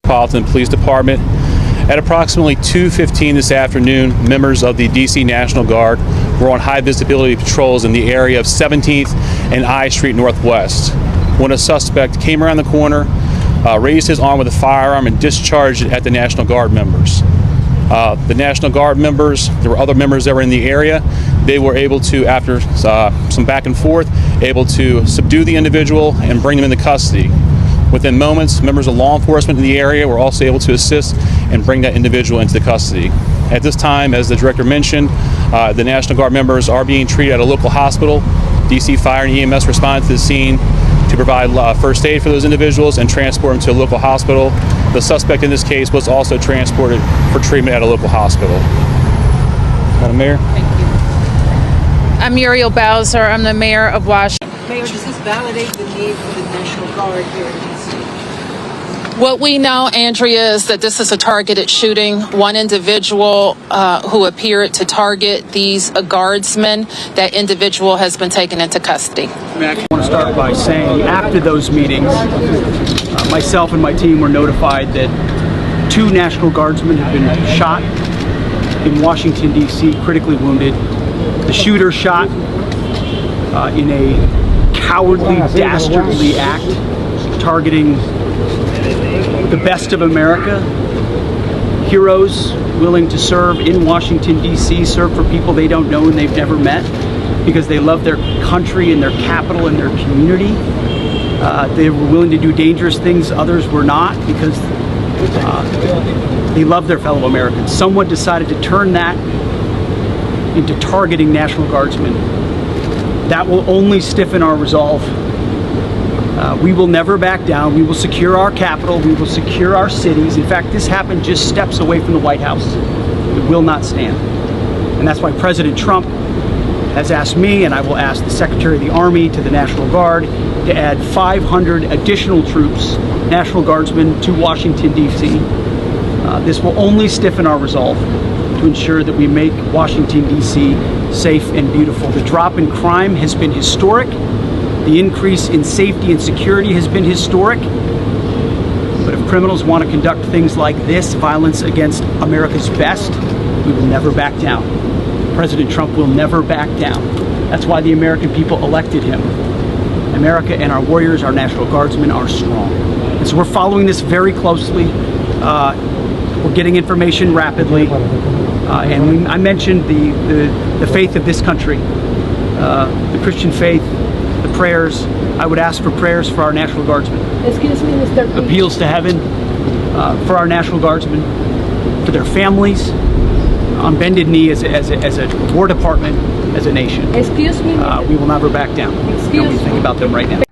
Metropolitan Police Department. At approximately 2:15 this afternoon, members of the DC National Guard were on high visibility patrols in the area of 17th and I Street Northwest when a suspect came around the corner, raised his arm with a firearm and discharged it at the National Guard members. The National Guard members, there were other members that were in the area. They were able to, after some back and forth, able to subdue the individual and bring them into custody. Within moments, members of law enforcement in the area were also able to assist and bring that individual into custody. At this time, as the director mentioned, the National Guard members are being treated at a local hospital. DC Fire and EMS responded to the scene to provide first aid for those individuals and transport them to a local hospital. The suspect in this case was also transported for treatment at a local hospital. Madam Mayor? Thank you. I'm Muriel Bowser. I'm the mayor of Washington. Mayor, does this validate the need for the National Guard here in D.C.? What we know, Andrea, is that this is a targeted shooting. One individual who appeared to target these guardsmen, that individual has been taken into custody. I want to start by saying after those meetings, myself and my team were notified that 2 National Guardsmen have been shot in Washington, D.C., critically wounded. The shooter shot in a cowardly, dastardly act targeting the best of America, heroes willing to serve in Washington, D.C., serve for people they don't know and they've never met because they love their country and their capital and their community. They were willing to do dangerous things others were not because they love their fellow Americans. Someone decided to turn that into targeting National Guardsmen. That will only stiffen our resolve. We will never back down. We will secure our capital. We will secure our cities. In fact, this happened just steps away from the White House. It will not stand. And that's why President Trump has asked me, and I will ask the Secretary of the Army to the National Guard, to add 500 additional troops, National Guardsmen, to Washington, D.C. This will only stiffen our resolve to ensure that we make Washington, D.C. safe and beautiful. The drop in crime has been historic. The increase in safety and security has been historic. But if criminals want to conduct things like this, violence against America's best, we will never back down. President Trump will never back down. That's why the American people elected him. America and our warriors, our National Guardsmen, are strong. And so we're following this very closely. We're getting information rapidly. And I mentioned the faith of this country, the Christian faith, the prayers. I would ask for prayers for our National Guardsmen. Excuse me, Mr. P. Appeals to heaven for our National Guardsmen, for their families, on bended knee as a War Department, as a nation. Excuse me. We will never back down. Excuse we think about them right now.